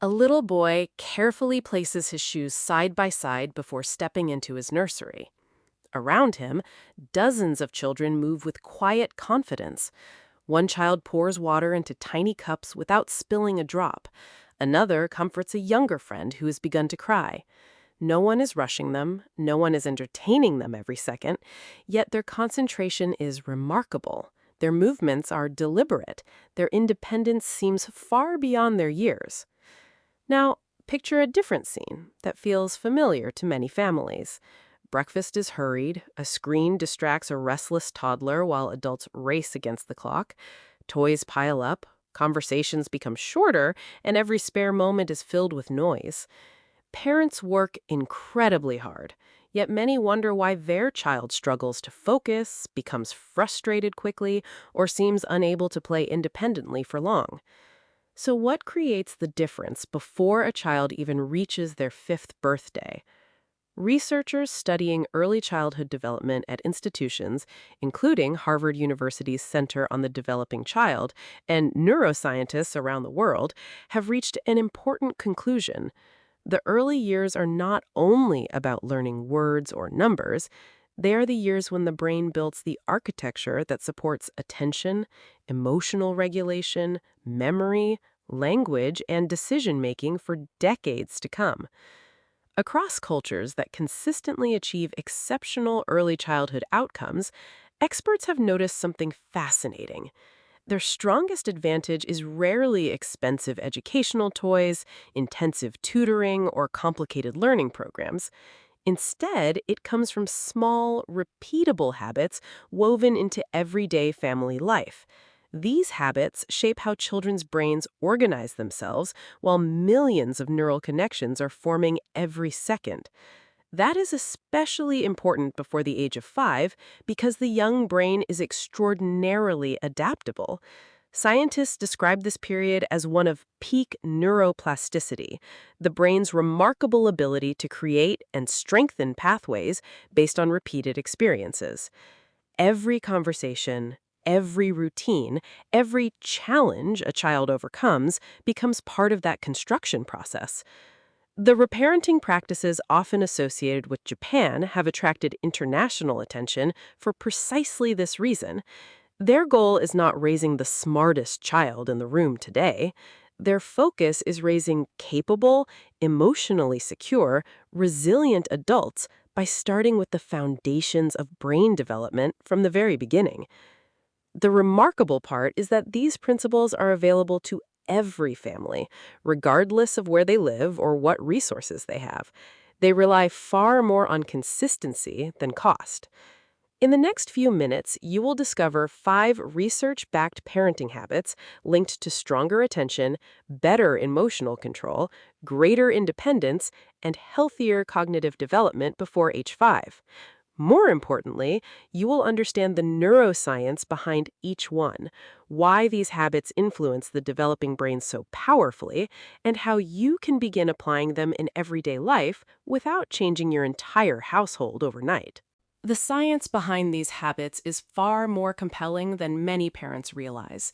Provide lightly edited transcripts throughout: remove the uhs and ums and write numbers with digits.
A little boy carefully places his shoes side by side before stepping into his nursery. Around him, dozens of children move with quiet confidence. One child pours water into tiny cups without spilling a drop. Another comforts a younger friend who has begun to cry. No one is rushing them, no one is entertaining them every second, yet their concentration is remarkable. Their movements are deliberate. Their independence seems far beyond their years. Now, picture a different scene that feels familiar to many families. Breakfast is hurried, a screen distracts a restless toddler while adults race against the clock, toys pile up, conversations become shorter, and every spare moment is filled with noise. Parents work incredibly hard, yet many wonder why their child struggles to focus, becomes frustrated quickly, or seems unable to play independently for long. So, what creates the difference before a child even reaches their fifth birthday? Researchers studying early childhood development at institutions, including Harvard University's Center on the Developing Child, and neuroscientists around the world, have reached an important conclusion. The early years are not only about learning words or numbers, they are the years when the brain builds the architecture that supports attention, emotional regulation, memory, language, and decision making for decades to come. Across cultures that consistently achieve exceptional early childhood outcomes, experts have noticed something fascinating. Their strongest advantage is rarely expensive educational toys, intensive tutoring, or complicated learning programs. Instead, it comes from small, repeatable habits woven into everyday family life. These habits shape how children's brains organize themselves while millions of neural connections are forming every second. That is especially important before the age of 5 because the young brain is extraordinarily adaptable. Scientists describe this period as one of peak neuroplasticity, the brain's remarkable ability to create and strengthen pathways based on repeated experiences. Every conversation, every routine, every challenge a child overcomes becomes part of that construction process. The reparenting practices often associated with Japan have attracted international attention for precisely this reason. Their goal is not raising the smartest child in the room today. Their focus is raising capable, emotionally secure, resilient adults by starting with the foundations of brain development from the very beginning. The remarkable part is that these principles are available to every family, regardless of where they live or what resources they have. They rely far more on consistency than cost. In the next few minutes, you will discover 5 research-backed parenting habits linked to stronger attention, better emotional control, greater independence, and healthier cognitive development before age 5. More importantly, you will understand the neuroscience behind each one, why these habits influence the developing brain so powerfully, and how you can begin applying them in everyday life without changing your entire household overnight. The science behind these habits is far more compelling than many parents realize.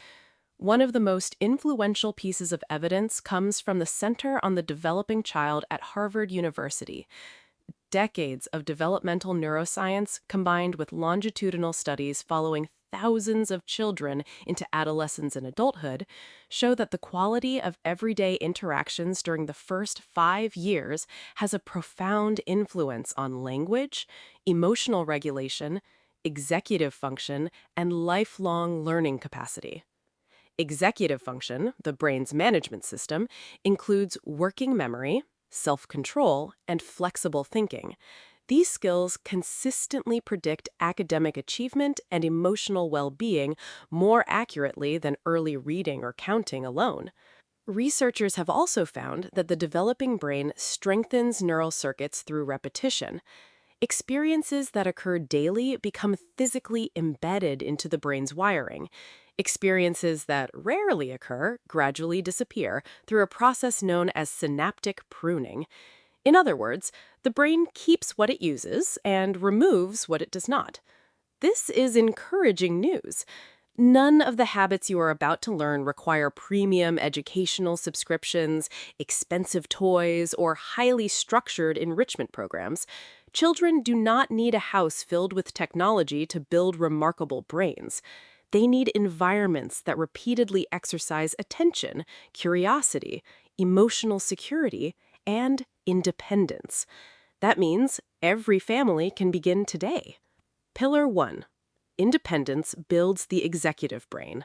One of the most influential pieces of evidence comes from the Center on the Developing Child at Harvard University. Decades of developmental neuroscience combined with longitudinal studies following thousands of children into adolescence and adulthood show that the quality of everyday interactions during the first 5 years has a profound influence on language, emotional regulation, executive function, and lifelong learning capacity. Executive function, the brain's management system, includes working memory, self-control, and flexible thinking. These skills consistently predict academic achievement and emotional well-being more accurately than early reading or counting alone. Researchers have also found that the developing brain strengthens neural circuits through repetition. Experiences that occur daily become physically embedded into the brain's wiring. Experiences that rarely occur gradually disappear through a process known as synaptic pruning. In other words, the brain keeps what it uses and removes what it does not. This is encouraging news. None of the habits you are about to learn require premium educational subscriptions, expensive toys, or highly structured enrichment programs. Children do not need a house filled with technology to build remarkable brains. They need environments that repeatedly exercise attention, curiosity, emotional security, and independence. That means every family can begin today. Pillar 1. Independence builds the executive brain.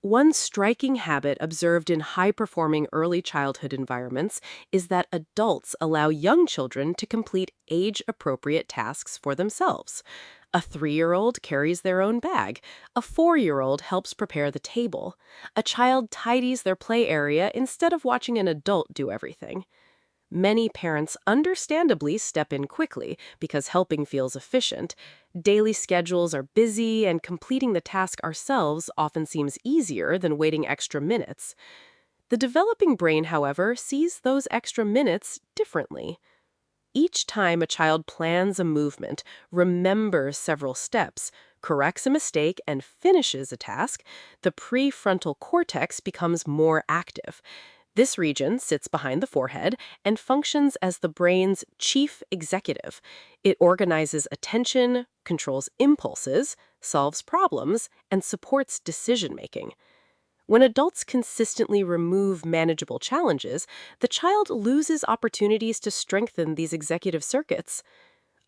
One striking habit observed in high-performing early childhood environments is that adults allow young children to complete age-appropriate tasks for themselves. A 3-year-old carries their own bag. A 4-year-old helps prepare the table. A child tidies their play area instead of watching an adult do everything. Many parents understandably step in quickly because helping feels efficient. Daily schedules are busy, and completing the task ourselves often seems easier than waiting extra minutes. The developing brain, however, sees those extra minutes differently. Each time a child plans a movement, remembers several steps, corrects a mistake, and finishes a task, the prefrontal cortex becomes more active. This region sits behind the forehead and functions as the brain's chief executive. It organizes attention, controls impulses, solves problems, and supports decision-making. When adults consistently remove manageable challenges, the child loses opportunities to strengthen these executive circuits.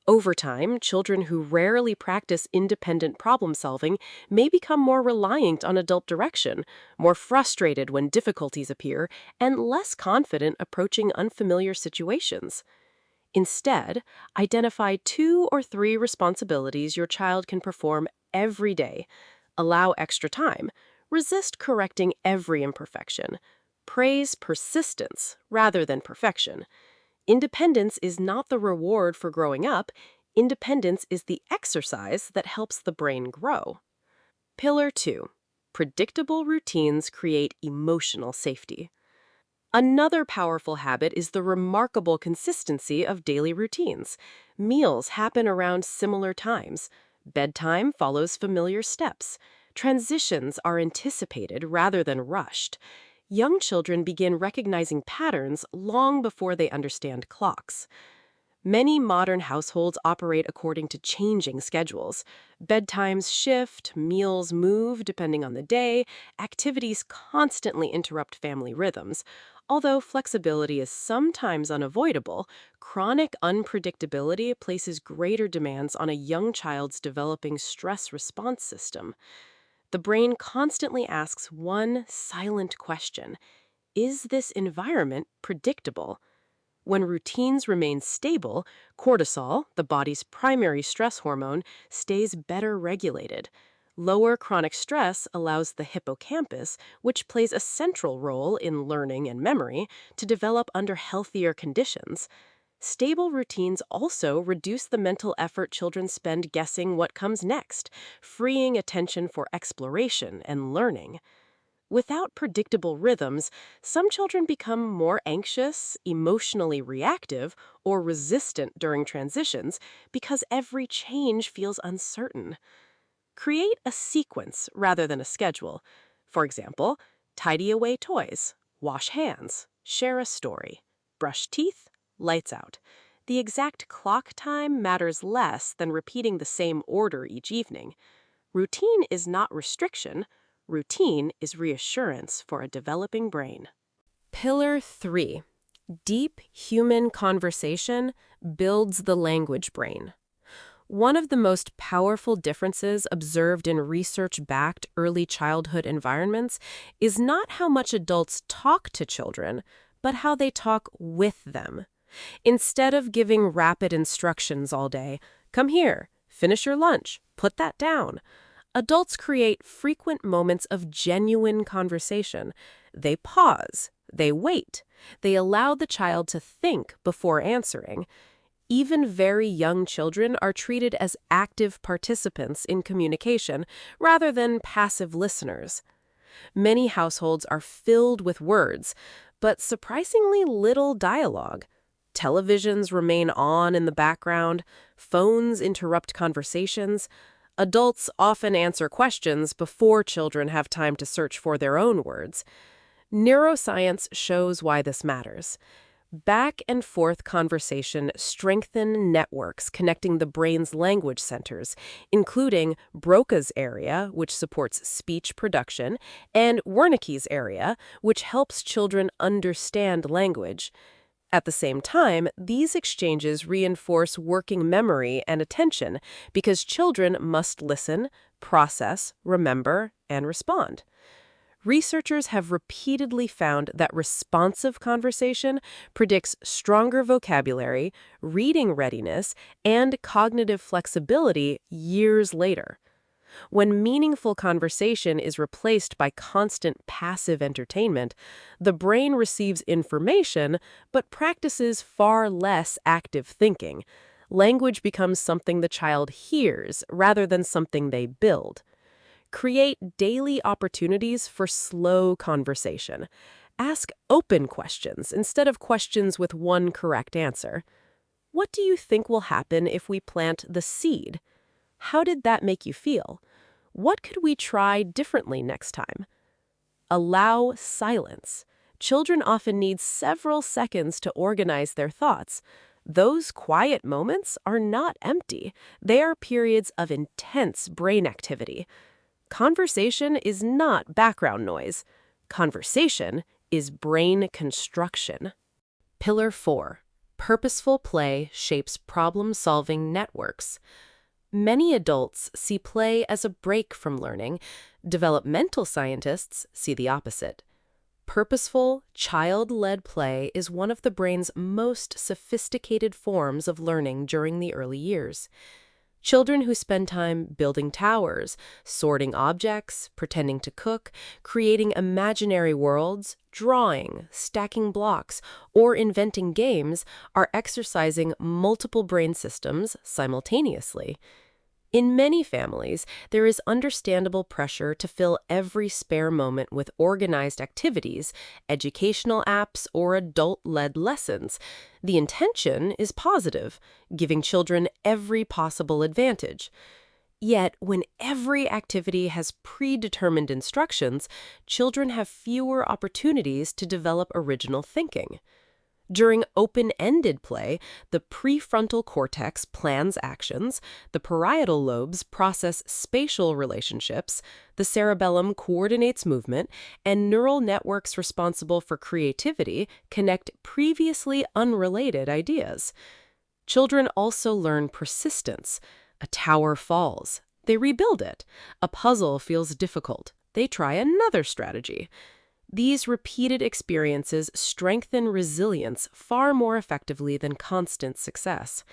Over time, children who rarely practice independent problem solving may become more reliant on adult direction, more frustrated when difficulties appear, and less confident approaching unfamiliar situations. Instead, identify 2 or 3 responsibilities your child can perform every day. Allow extra time. Resist correcting every imperfection. Praise persistence rather than perfection. Independence is not the reward for growing up. Independence is the exercise that helps the brain grow. Pillar 2. Predictable routines create emotional safety. Another powerful habit is the remarkable consistency of daily routines. Meals happen around similar times. Bedtime follows familiar steps. Transitions are anticipated rather than rushed. Young children begin recognizing patterns long before they understand clocks. Many modern households operate according to changing schedules. Bedtimes shift, meals move depending on the day, activities constantly interrupt family rhythms. Although flexibility is sometimes unavoidable, chronic unpredictability places greater demands on a young child's developing stress response system. The brain constantly asks one silent question: is this environment predictable? When routines remain stable, cortisol, the body's primary stress hormone, stays better regulated. Lower chronic stress allows the hippocampus, which plays a central role in learning and memory, to develop under healthier conditions. Stable routines also reduce the mental effort children spend guessing what comes next, freeing attention for exploration and learning. Without predictable rhythms, some children become more anxious, emotionally reactive, or resistant during transitions because every change feels uncertain. Create a sequence rather than a schedule. For example, tidy away toys, wash hands, share a story, brush teeth, lights out. The exact clock time matters less than repeating the same order each evening. Routine is not restriction. Routine is reassurance for a developing brain. Pillar 3. Deep human conversation builds the language brain. One of the most powerful differences observed in research-backed early childhood environments is not how much adults talk to children, but how they talk with them. Instead of giving rapid instructions all day, come here, finish your lunch, put that down, adults create frequent moments of genuine conversation. They pause, they wait, they allow the child to think before answering. Even very young children are treated as active participants in communication rather than passive listeners. Many households are filled with words, but surprisingly little dialogue. Televisions remain on in the background, phones interrupt conversations. Adults often answer questions before children have time to search for their own words. Neuroscience shows why this matters. Back and forth conversation strengthen networks connecting the brain's language centers, including Broca's area, which supports speech production, and Wernicke's area, which helps children understand language. At the same time, these exchanges reinforce working memory and attention because children must listen, process, remember, and respond. Researchers have repeatedly found that responsive conversation predicts stronger vocabulary, reading readiness, and cognitive flexibility years later. When meaningful conversation is replaced by constant passive entertainment, the brain receives information but practices far less active thinking. Language becomes something the child hears rather than something they build. Create daily opportunities for slow conversation. Ask open questions instead of questions with one correct answer. What do you think will happen if we plant the seed? How did that make you feel? What could we try differently next time? Allow silence. Children often need several seconds to organize their thoughts. Those quiet moments are not empty. They are periods of intense brain activity. Conversation is not background noise. Conversation is brain construction. Pillar 4. Purposeful play shapes problem-solving networks. Many adults see play as a break from learning. Developmental scientists see the opposite. Purposeful, child-led play is one of the brain's most sophisticated forms of learning during the early years. Children who spend time building towers, sorting objects, pretending to cook, creating imaginary worlds, drawing, stacking blocks, or inventing games are exercising multiple brain systems simultaneously. In many families, there is understandable pressure to fill every spare moment with organized activities, educational apps, or adult-led lessons. The intention is positive, giving children every possible advantage. Yet, when every activity has predetermined instructions, children have fewer opportunities to develop original thinking. During open-ended play, the prefrontal cortex plans actions, the parietal lobes process spatial relationships, the cerebellum coordinates movement, and neural networks responsible for creativity connect previously unrelated ideas. Children also learn persistence. A tower falls. They rebuild it. A puzzle feels difficult. They try another strategy. These repeated experiences strengthen resilience far more effectively than constant success.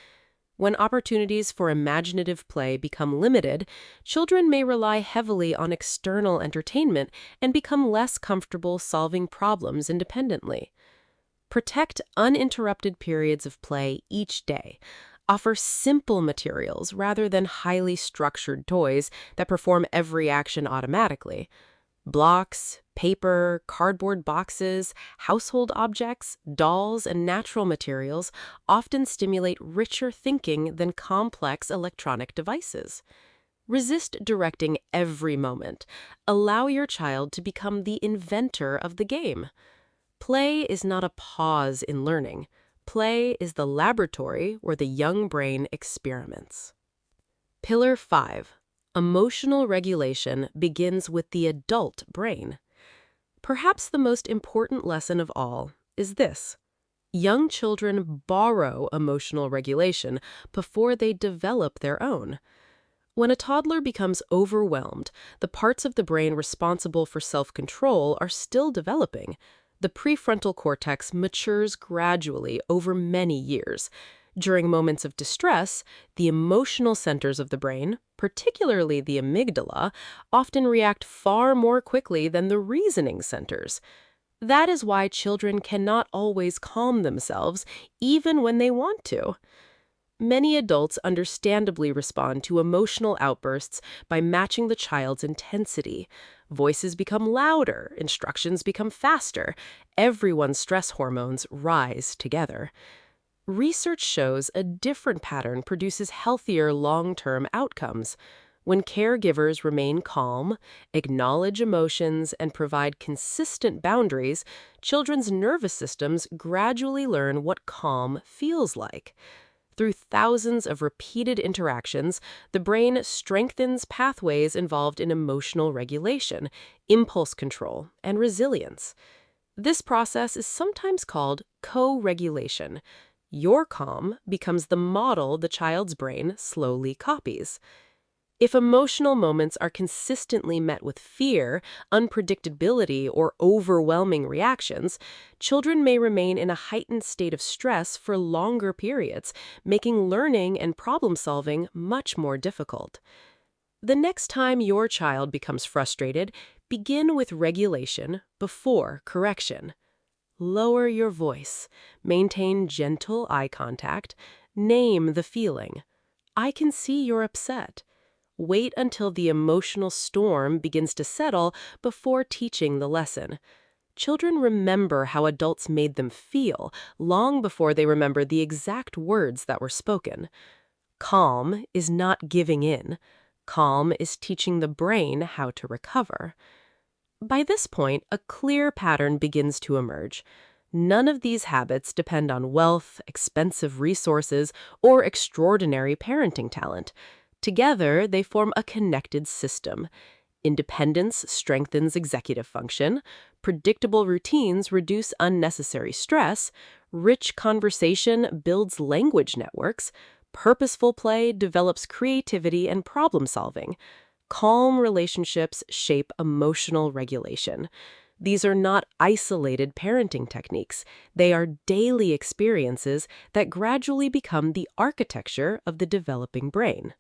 When opportunities for imaginative play become limited, children may rely heavily on external entertainment and become less comfortable solving problems independently. Protect uninterrupted periods of play each day. Offer simple materials rather than highly structured toys that perform every action automatically. Blocks, paper, cardboard boxes, household objects, dolls, and natural materials often stimulate richer thinking than complex electronic devices. Resist directing every moment. Allow your child to become the inventor of the game. Play is not a pause in learning. Play is the laboratory where the young brain experiments. Pillar 5. Emotional regulation begins with the adult brain. Perhaps the most important lesson of all is this: young children borrow emotional regulation before they develop their own. When a toddler becomes overwhelmed, the parts of the brain responsible for self-control are still developing. The prefrontal cortex matures gradually over many years. During moments of distress, the emotional centers of the brain, particularly the amygdala, often react far more quickly than the reasoning centers. That is why children cannot always calm themselves, even when they want to. Many adults understandably respond to emotional outbursts by matching the child's intensity. Voices become louder, instructions become faster, everyone's stress hormones rise together. Research shows a different pattern produces healthier long-term outcomes. When caregivers remain calm, acknowledge emotions, and provide consistent boundaries, children's nervous systems gradually learn what calm feels like. Through thousands of repeated interactions, the brain strengthens pathways involved in emotional regulation, impulse control, and resilience. This process is sometimes called co-regulation. Your calm becomes the model the child's brain slowly copies. If emotional moments are consistently met with fear, unpredictability, or overwhelming reactions, children may remain in a heightened state of stress for longer periods, making learning and problem solving much more difficult. The next time your child becomes frustrated, begin with regulation before correction. Lower your voice, maintain gentle eye contact, name the feeling. I can see you're upset. Wait until the emotional storm begins to settle before teaching the lesson. Children remember how adults made them feel long before they remember the exact words that were spoken. Calm is not giving in. Calm is teaching the brain how to recover. By this point, a clear pattern begins to emerge. None of these habits depend on wealth, expensive resources, or extraordinary parenting talent. Together, they form a connected system. Independence strengthens executive function, predictable routines reduce unnecessary stress, rich conversation builds language networks, purposeful play develops creativity and problem solving. Calm relationships shape emotional regulation. These are not isolated parenting techniques. They are daily experiences that gradually become the architecture of the developing brain.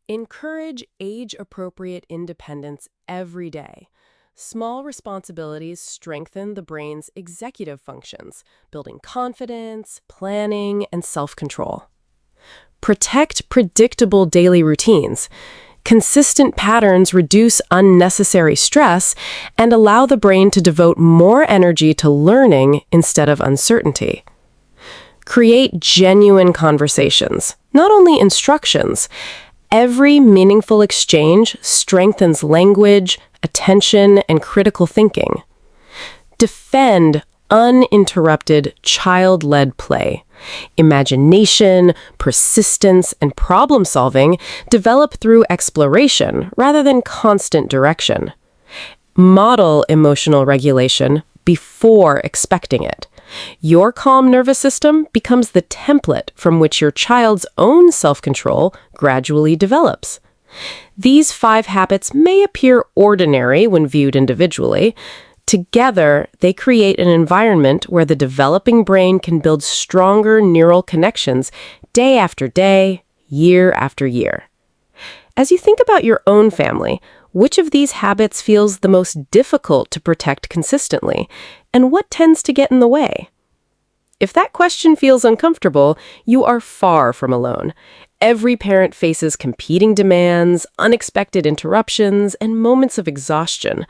Encourage age-appropriate independence every day. Small responsibilities strengthen the brain's executive functions, building confidence, planning, and self-control. Protect predictable daily routines. Consistent patterns reduce unnecessary stress and allow the brain to devote more energy to learning instead of uncertainty. Create genuine conversations, not only instructions. Every meaningful exchange strengthens language, attention, and critical thinking. Defend uninterrupted child-led play. Imagination, persistence, and problem-solving develop through exploration rather than constant direction. Model emotional regulation before expecting it. Your calm nervous system becomes the template from which your child's own self-control gradually develops. These 5 habits may appear ordinary when viewed individually. Together, they create an environment where the developing brain can build stronger neural connections day after day, year after year. As you think about your own family, which of these habits feels the most difficult to protect consistently, and what tends to get in the way? If that question feels uncomfortable, you are far from alone. Every parent faces competing demands, unexpected interruptions, and moments of exhaustion.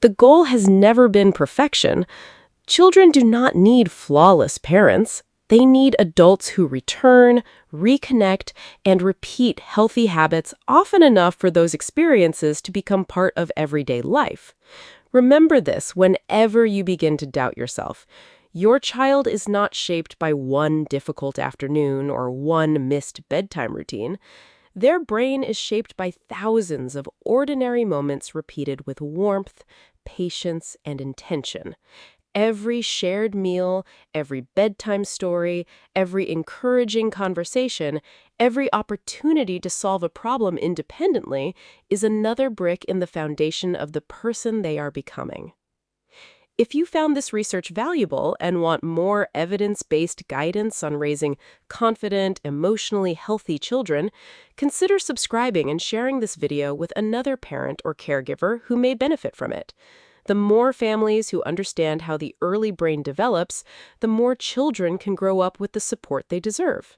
The goal has never been perfection. Children do not need flawless parents. They need adults who return, reconnect, and repeat healthy habits often enough for those experiences to become part of everyday life. Remember this whenever you begin to doubt yourself. Your child is not shaped by one difficult afternoon or one missed bedtime routine. Their brain is shaped by thousands of ordinary moments repeated with warmth, patience, and intention. Every shared meal, every bedtime story, every encouraging conversation, every opportunity to solve a problem independently is another brick in the foundation of the person they are becoming. If you found this research valuable and want more evidence-based guidance on raising confident, emotionally healthy children, consider subscribing and sharing this video with another parent or caregiver who may benefit from it. The more families who understand how the early brain develops, the more children can grow up with the support they deserve.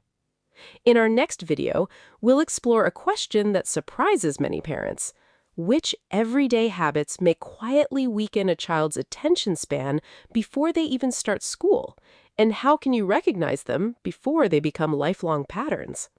In our next video, we'll explore a question that surprises many parents. Which everyday habits may quietly weaken a child's attention span before they even start school? And how can you recognize them before they become lifelong patterns?